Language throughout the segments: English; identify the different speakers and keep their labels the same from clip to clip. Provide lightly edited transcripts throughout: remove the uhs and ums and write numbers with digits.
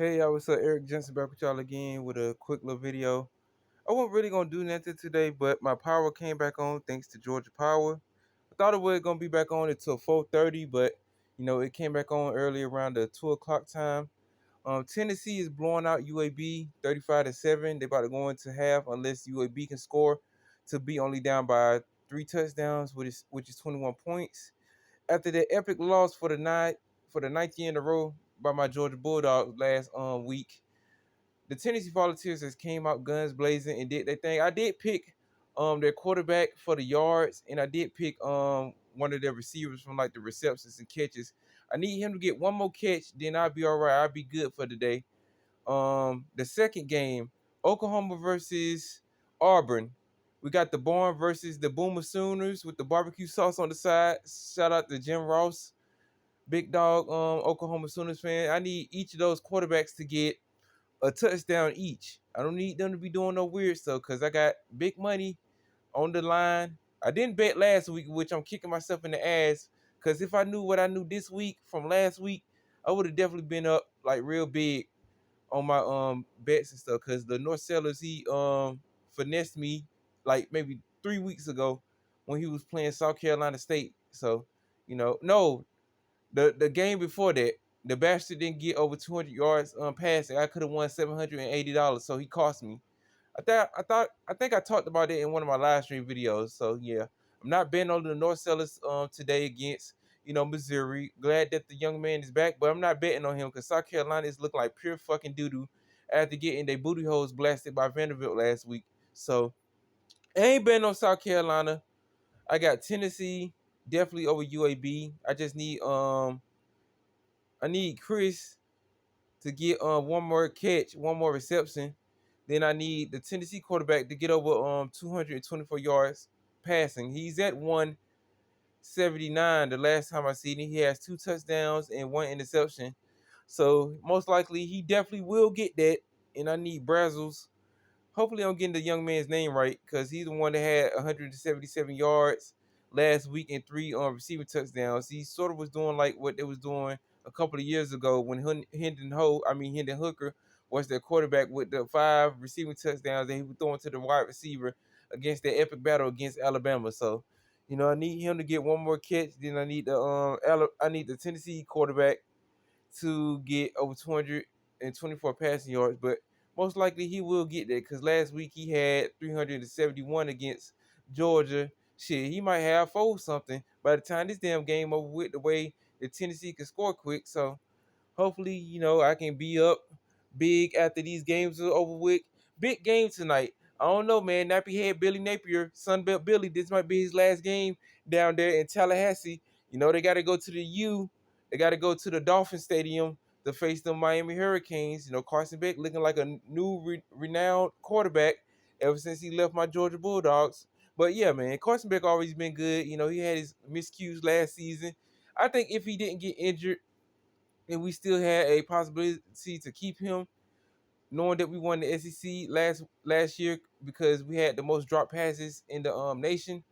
Speaker 1: Hey, y'all, what's up? Eric Jensen back with y'all again with a quick little video. I wasn't really gonna do nothing today, but my power came back on thanks to Georgia Power. I thought it was gonna be back on until 4:30, but it came back on early around the 2 o'clock time. Tennessee is blowing out UAB 35-7. They about to go into half unless UAB can score to be only down by 3 touchdowns, which is 21 points. After the epic loss for the ninth year in a row by my Georgia Bulldogs last week, the Tennessee Volunteers has came out guns blazing and did their thing. I did pick their quarterback for the yards, and I did pick one of their receivers from like the receptions and catches. I need him to get one more catch, then I'll be all right. I'll be good for the day. The second game, Oklahoma versus Auburn. We got the Barn versus the Boomer Sooners with the barbecue sauce on the side. Shout out to Jim Ross, big dog, Oklahoma Sooners fan. I need each of those quarterbacks to get a touchdown each. I don't need them to be doing no weird stuff because I got big money on the line. I didn't bet last week, which I'm kicking myself in the ass, because if I knew what I knew this week from last week, I would have definitely been up like real big on my bets and stuff. Because the North Sellers, he finessed me like maybe 3 weeks ago when he was playing South Carolina State. So, no, the game before that, the bastard didn't get over 200 yards passing. I could have won $780, so he cost me. I think I talked about it in one of my live stream videos. So yeah, I'm not betting on the North Sellers today against Missouri. Glad that the young man is back, but I'm not betting on him because South Carolina is looking like pure fucking doo doo after getting their booty holes blasted by Vanderbilt last week. So I ain't betting on South Carolina. I got Tennessee definitely over UAB. I need Chris to get one more catch, one more reception. Then I need the Tennessee quarterback to get over 224 yards passing. He's at 179 the last time I seen him. He has 2 touchdowns and 1 interception. So most likely he definitely will get that. And I need Brazzles. Hopefully I'm getting the young man's name right because he's the one that had 177 yards last week and 3 receiving touchdowns. He sort of was doing like what they was doing a couple of years ago when Hendon Hooker was their quarterback with the 5 receiving touchdowns that he was throwing to the wide receiver against the epic battle against Alabama. So, I need him to get one more catch. Then I need the Tennessee quarterback to get over 224 passing yards, but most likely he will get that because last week he had 371 against Georgia. Shit, he might have four something by the time this damn game over with, the way that Tennessee can score quick. So hopefully, I can be up big after these games are over with. Big game tonight. I don't know, man. Nappy head Billy Napier, Sunbelt Billy. This might be his last game down there in Tallahassee. They got to go to the U. They got to go to the Dolphin Stadium to face the Miami Hurricanes. Carson Beck looking like a new renowned quarterback ever since he left my Georgia Bulldogs. But yeah, man, Carson Beck always been good. He had his miscues last season. I think if he didn't get injured, and we still had a possibility to keep him, knowing that we won the SEC last year because we had the most drop passes in the nation.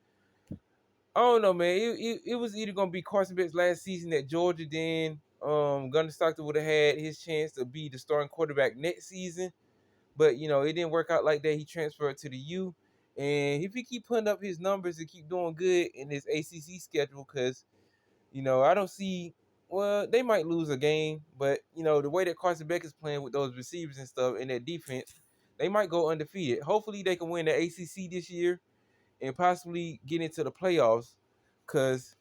Speaker 1: I don't know, man. It was either gonna be Carson Beck's last season at Georgia, then Gunnar Stockton would have had his chance to be the starting quarterback next season. But it didn't work out like that. He transferred to the U, and if he keep putting up his numbers and keep doing good in his ACC schedule, because I don't see. Well, they might lose a game, but the way that Carson Beck is playing with those receivers and stuff and that defense, they might go undefeated. Hopefully, they can win the ACC this year and possibly get into the playoffs. Cause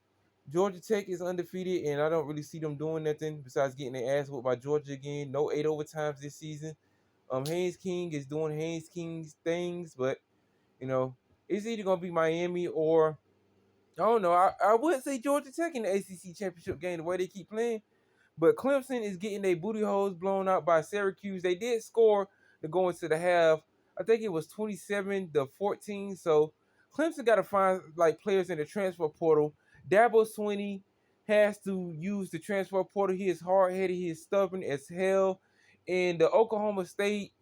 Speaker 1: Georgia Tech is undefeated, and I don't really see them doing nothing besides getting their ass whooped by Georgia again. No 8 overtimes this season. Haynes King is doing Haynes King's things, but it's either gonna be Miami or I don't know. I would say Georgia Tech in the ACC championship game the way they keep playing, but Clemson is getting their booty holes blown out by Syracuse. They did score to go into the half. I think it was 27-14. So Clemson got to find like players in the transfer portal. Dabo Swinney has to use the transfer portal. He is hard headed. He is stubborn as hell. And the Oklahoma State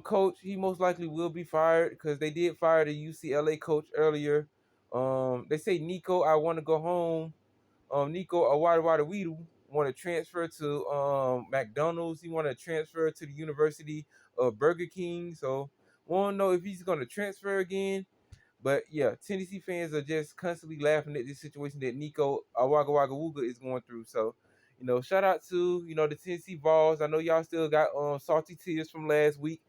Speaker 1: coach, he most likely will be fired because they did fire the UCLA coach earlier. They say Nico, I want to go home. Nico Awada Weedle. want to transfer to McDonald's. He want to transfer to the University of Burger King. So we don't know if he's going to transfer again. But yeah, Tennessee fans are just constantly laughing at this situation that Nico Awagawagawuga is going through. So, shout out to, the Tennessee Vols. I know y'all still got salty tears from last week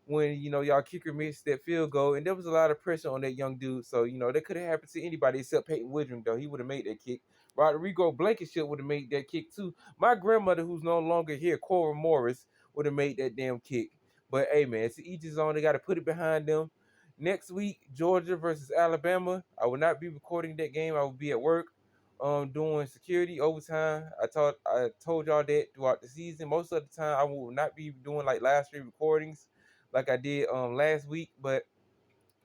Speaker 1: when, y'all kicker missed that field goal. And there was a lot of pressure on that young dude. So, that could have happened to anybody except Peyton Woodring, though. He would have made that kick. Rodrigo Blankenship would have made that kick too. My grandmother, who's no longer here, Cora Morris, would have made that damn kick. But hey, man, it's each his own. They got to put it behind them. Next week, Georgia versus Alabama. I will not be recording that game. I will be at work, doing security overtime. I told y'all that throughout the season. Most of the time, I will not be doing like live stream recordings like I did last week. But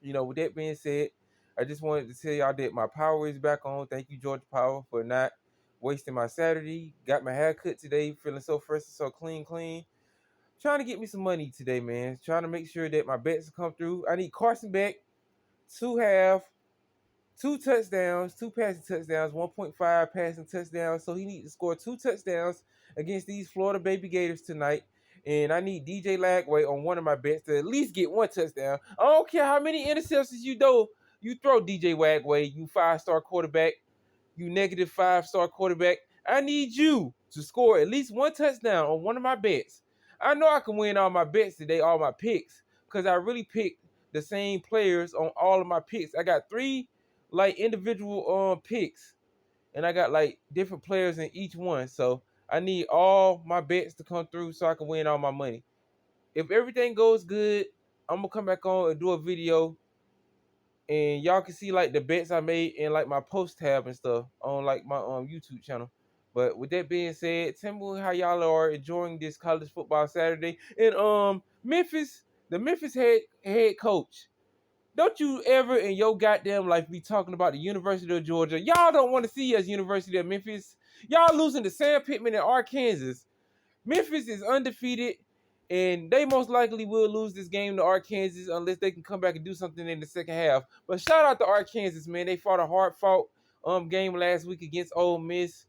Speaker 1: with that being said, I just wanted to tell y'all that my power is back on. Thank you, Georgia Power, for not wasting my Saturday. Got my hair cut today, feeling so fresh and so clean. Trying to get me some money today, man. Trying to make sure that my bets come through. I need Carson back, 2 touchdowns, 2 passing touchdowns, 1.5 passing touchdowns. So he needs to score 2 touchdowns against these Florida Baby Gators tonight. And I need DJ Lagway on one of my bets to at least get 1 touchdown. I don't care how many interceptions you throw DJ Wagway, you 5-star quarterback, you negative 5-star quarterback. I need you to score at least 1 touchdown on one of my bets. I know I can win all my bets today, all my picks, because I really picked the same players on all of my picks. I got 3 individual picks, and I got different players in each one. So I need all my bets to come through so I can win all my money. If everything goes good, I'm gonna come back on and do a video, and y'all can see the bets I made in my post tab and stuff on my YouTube channel. But with that being said, tell me how y'all are enjoying this college football Saturday. And Memphis, the Memphis head coach. Don't you ever in your goddamn life be talking about the University of Georgia. Y'all don't want to see us University of Memphis. Y'all losing to Sam Pittman and Arkansas. Memphis is undefeated, and they most likely will lose this game to Arkansas unless they can come back and do something in the second half. But shout out to Arkansas, man. They fought a hard-fought game last week against Ole Miss.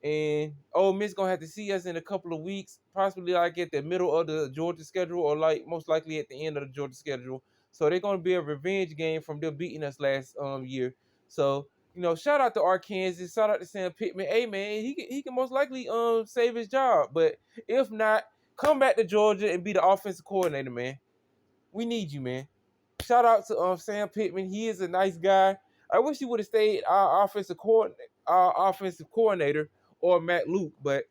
Speaker 1: And Ole Miss gonna have to see us in a couple of weeks, possibly at the middle of the Georgia schedule, or most likely at the end of the Georgia schedule. So they're gonna be a revenge game from them beating us last year. So shout out to Arkansas, shout out to Sam Pittman. Hey man, he can most likely save his job, but if not, come back to Georgia and be the offensive coordinator, man. We need you, man. Shout out to Sam Pittman. He is a nice guy. I wish he would have stayed our offensive coordinator or Matt Luke, but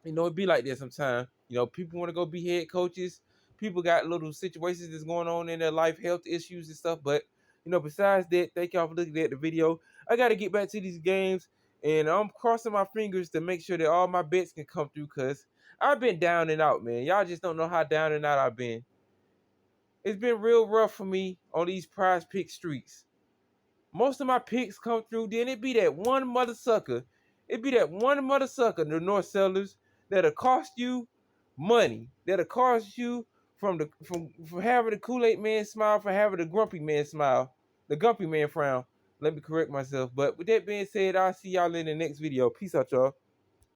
Speaker 1: it'd be like that sometimes. People want to go be head coaches. People got little situations that's going on in their life, health issues and stuff. But besides that, thank y'all for looking at the video. I got to get back to these games, and I'm crossing my fingers to make sure that all my bets can come through, because I've been down and out, man. Y'all just don't know how down and out I've been. It's been real rough for me on these prize pick streets. Most of my picks come through, then it be that one mother sucker. It be that one mother sucker, the North Sellers, that'll cost you money. That'll cost you from having the Kool-Aid man smile, from having the grumpy man smile, the grumpy man frown. Let me correct myself. But with that being said, I'll see y'all in the next video. Peace out, y'all.